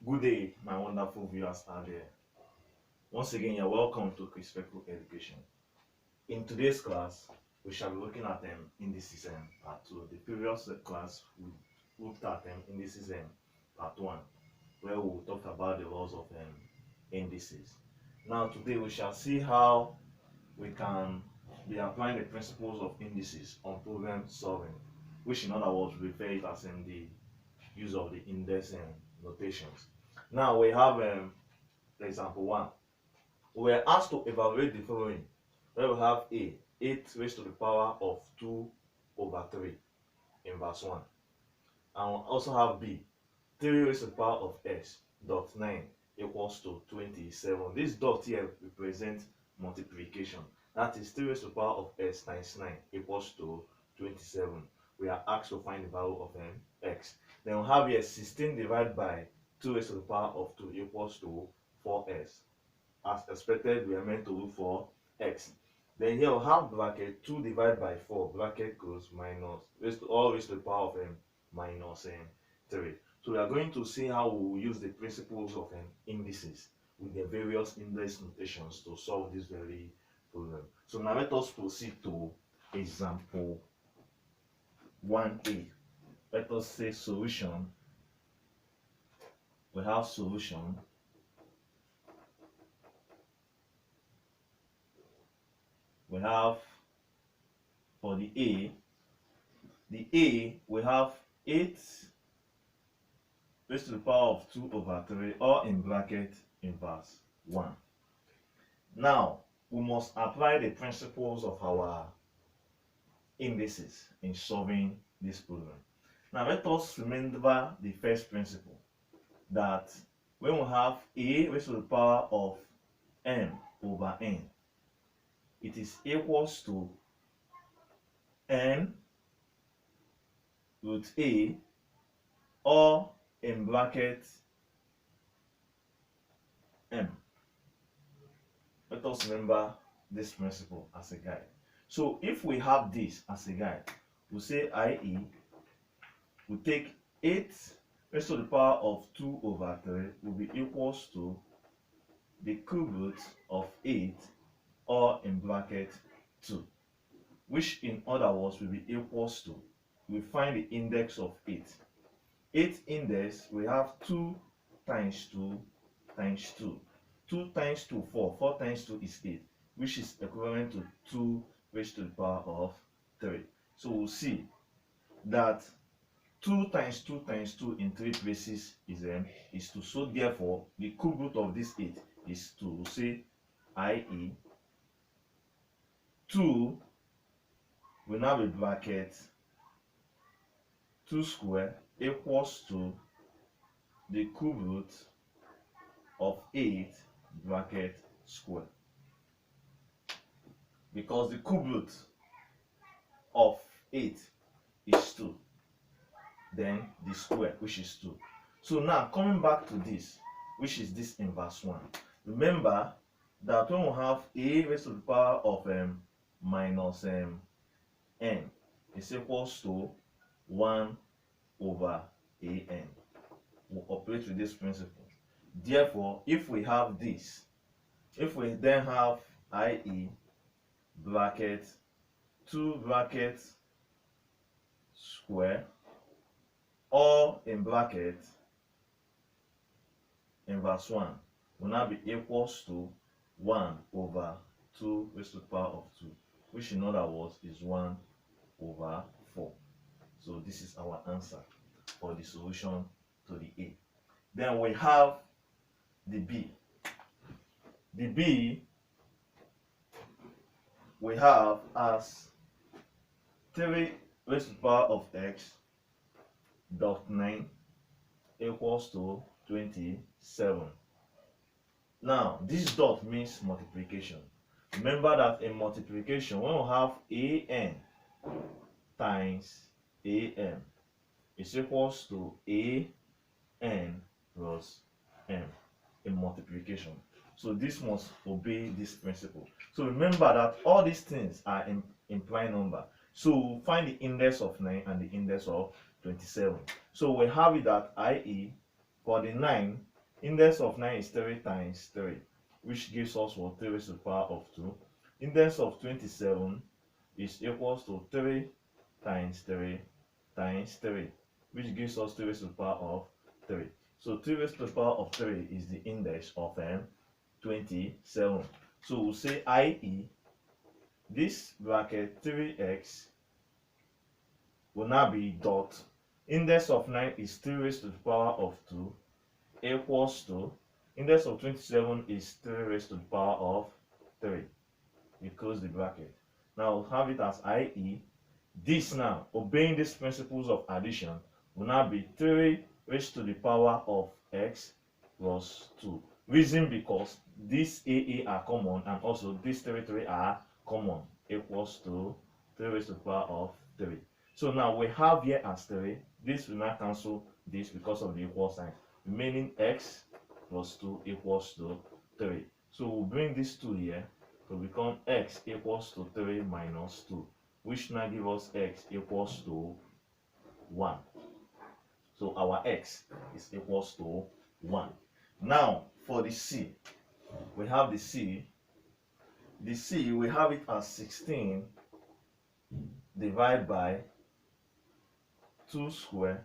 Good day, my wonderful viewers out there. Once again, you're welcome to Respectful Education. In today's class, we shall be looking at indices part 2. The previous class, we looked at indices part 1, where we talked about the laws of indices. Now, today we shall see how we can be applying the principles of indices on problem solving, which in other words, we refer it as in the use of the index notations. Now, we have example 1. We are asked to evaluate the following, where we have A, 8 raised to the power of 2 over 3 in verse 1. And we also have B, 3 raised to the power of S dot 9 equals to 27. This dot here represents multiplication. That is 3 raised to the power of S times 9 equals to 27. We are asked to find the value of x. Then we have here 16 divided by 2 raised to the power of 2 equals to 4s. As expected, we are meant to look for x. Then here we have bracket 2 divided by 4, bracket close, minus raised to the power of minus 3. So we are going to see how we will use the principles of indices with the various index notations to solve this very problem. So now let us proceed to example 1a. Let us say solution. We have solution. We have for the A we have 8 raised to the power of 2 over 3, or in bracket in verse 1. Now we must apply the principles of our indices in solving this problem. Now let us remember the first principle, that when we have A raised to the power of m over n, it is equals to n root a, or in bracket m. Let us remember this principle as a guide. So if we have this as a guide, we say i.e. we take 8 raised to the power of 2 over 3 will be equals to the cube root of 8, or in bracket 2, which in other words will be equals to, we find the index of 8. 8 index, we have 2 times 2 times 2. 2 times 2, 4. 4 times 2 is 8, which is equivalent to 2 raised to the power of 3. So we'll see that 2 times 2 times 2 in 3 places is 2. So therefore, the cube root of this 8 is 2. We'll say i.e. 2 will now be bracket 2 square equals to the cube root of 8 bracket square, because the cube root of 8 is 2, then the square, which is 2. So now coming back to this, which is this in verse 1, remember that when we have a raised to the power of minus n is equals to 1 over an. We'll operate with this principle. Therefore, if we have this, if we then have i.e. bracket 2 bracket square, or in bracket in verse 1 will now be equals to 1 over 2 raised to the power of 2, which in other words is 1 over 4. So this is our answer for the solution to the A. Then we have the B. The B we have as 3 raised to the power of x dot 9 equals to 27. Now this dot means multiplication. Remember that in multiplication, when we have an times am is equals to an plus m in multiplication. So this must obey this principle. So remember that all these things are in prime number. So find the index of 9 and the index of 27. So we have it that i.e. for the 9 Index of 9 is 3 times 3, which gives us what? 3 raised to the power of 2. Index of 27 is equals to 3 times 3 times 3, which gives us 3 raised to the power of 3. So 3 raised to the power of 3 is the index of 27. So we'll say i.e. this bracket 3x will now be dot. Index of 9 is 3 raised to the power of 2 equals to index of 27 is 3 raised to the power of 3. We close the bracket. Now we'll have it as i.e. this now, obeying these principles of addition, will now be 3 raised to the power of x plus 2. Reason because these AA are common and also these 3 are common, equals to 3 raised to the power of 3. So now we have here as 3. This will now cancel this because of the equal sign. Remaining x plus 2 equals to 3. So we'll bring this 2 here to become x equals to 3 minus 2, which now gives us x equals to 1. So our x is equals to 1. Now for the c, we have the c. The c, we have it as 16 divided by 2 squared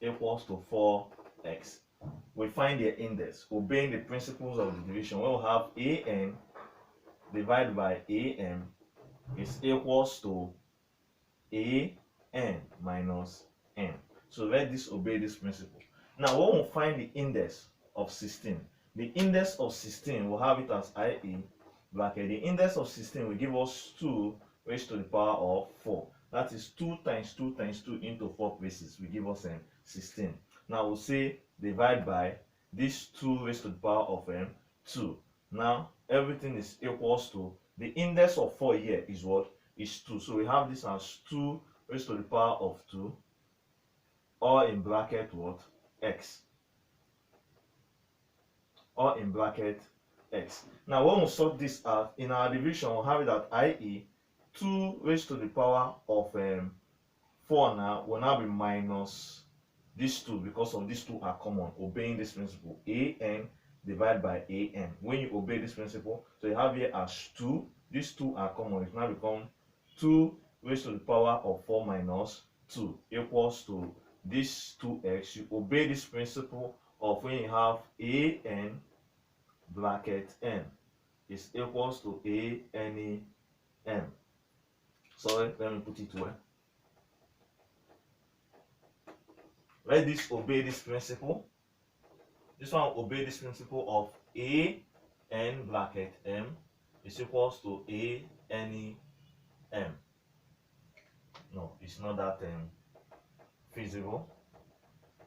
equals to 4x. We find the index, obeying the principles of the division. We will have an divided by am is equals to an minus n. So let this obey this principle. Now when we find the index of 16, the index of 16 will have it as ia bracket. The index of 16 will give us 2 raised to the power of 4. That is 2 times 2 times 2 into 4 places will give us 16. Now we'll say divide by this 2 raised to the power of 2. Now everything is equals to the index of 4 here is what? Is 2. So we have this as 2 raised to the power of 2, or in bracket what? X. Or in bracket x. Now when we sort this out in our division, we'll have it that i.e. 2 raised to the power of 4 now will now be minus these 2 because of these 2 are common, obeying this principle. An divided by an. When you obey this principle, so you have here as 2, these 2 are common, it now become 2 raised to the power of 4 minus 2 equals to this 2x. You obey this principle of when you have an bracket n is equals to an m. Sorry, let me put it where. Let this obey this principle. This one obey this principle of an bracket m is equals to an m. No, it's not that feasible.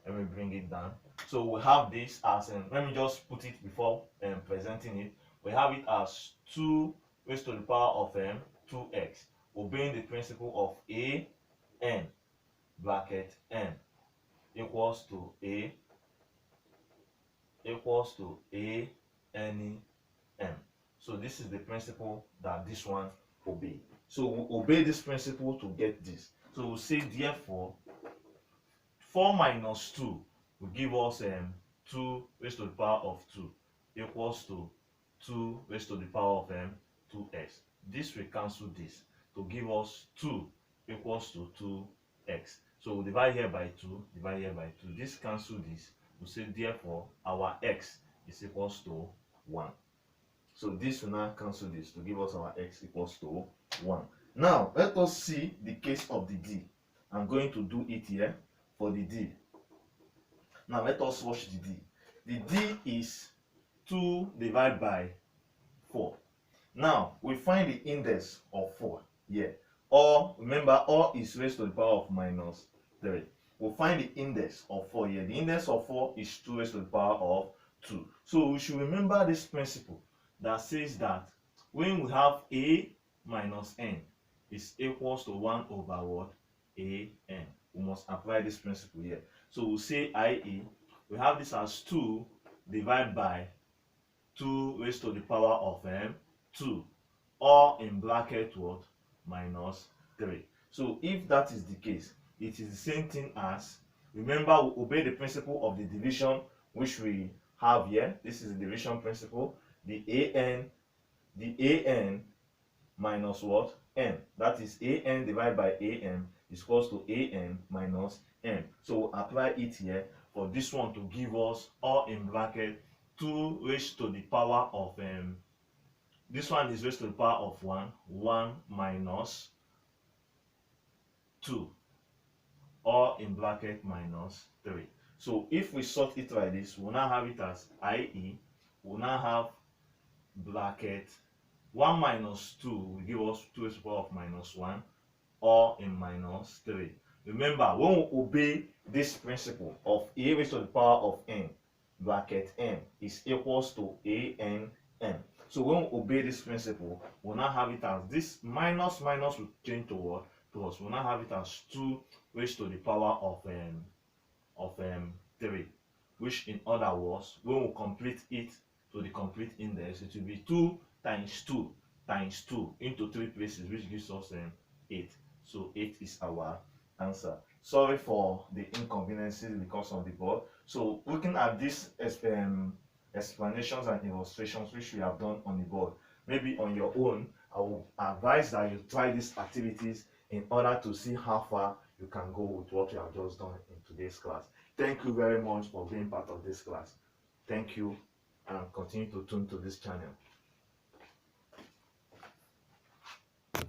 Let me bring it down. So we have this as let me just put it before presenting it. We have it as 2 raised to the power of 2x, obeying the principle of an bracket n equals to an m. So this is the principle that this one obey. So we obey this principle to get this. So we'll say therefore 4 minus 2 will give us 2 raised to the power of 2 equals to 2 raised to the power of 2x. This will cancel this to give us 2 equals to 2x. So we'll divide here by 2, divide here by 2. This cancel this. We'll say therefore our x is equals to 1. So this will now cancel this to give us our x equals to 1. Now let us see the case of the d. I'm going to do it here for the d. Now let us watch the d. The d is 2 divided by 4. Now we find the index of 4 here. Or remember, or is raised to the power of minus 3. We'll find the index of 4 here. The index of 4 is 2 raised to the power of 2. So we should remember this principle that says that when we have a minus n is equals to 1 over what? A n. We must apply this principle here. So we'll say i.e. we have this as 2 divided by 2 raised to the power of 2, or in bracket what? Minus 3. So if that is the case, it is the same thing as, remember, we obey the principle of the division which we have here, this is the division principle, the an minus what? M. That is an divided by am is equals to an minus m. So we'll apply it here for this one to give us, or in bracket, 2 raised to the power of this one is raised to the power of 1 minus 2, or in bracket minus 3. So if we sort it like this, we'll now have it as i.e. we'll now have bracket 1 minus 2 will give us 2 raised to the power of minus 1, or in minus 3. Remember, when we obey this principle of a raised to the power of n, bracket m is equals to an m. So when we obey this principle, we'll now have it as this minus minus will change to what? Plus. We'll now have it as 2 raised to the power of 3, which in other words, when we complete it to the complete index, it will be 2 times 2 times 2 into 3 places, which gives us 8. So 8 is our answer. Sorry for the inconveniences because of the board. So looking at these explanations and illustrations which we have done on the board, maybe on your own, I will advise that you try these activities in order to see how far you can go with what you have just done in today's class. Thank you very much for being part of this class. Thank you, and continue to tune to this channel.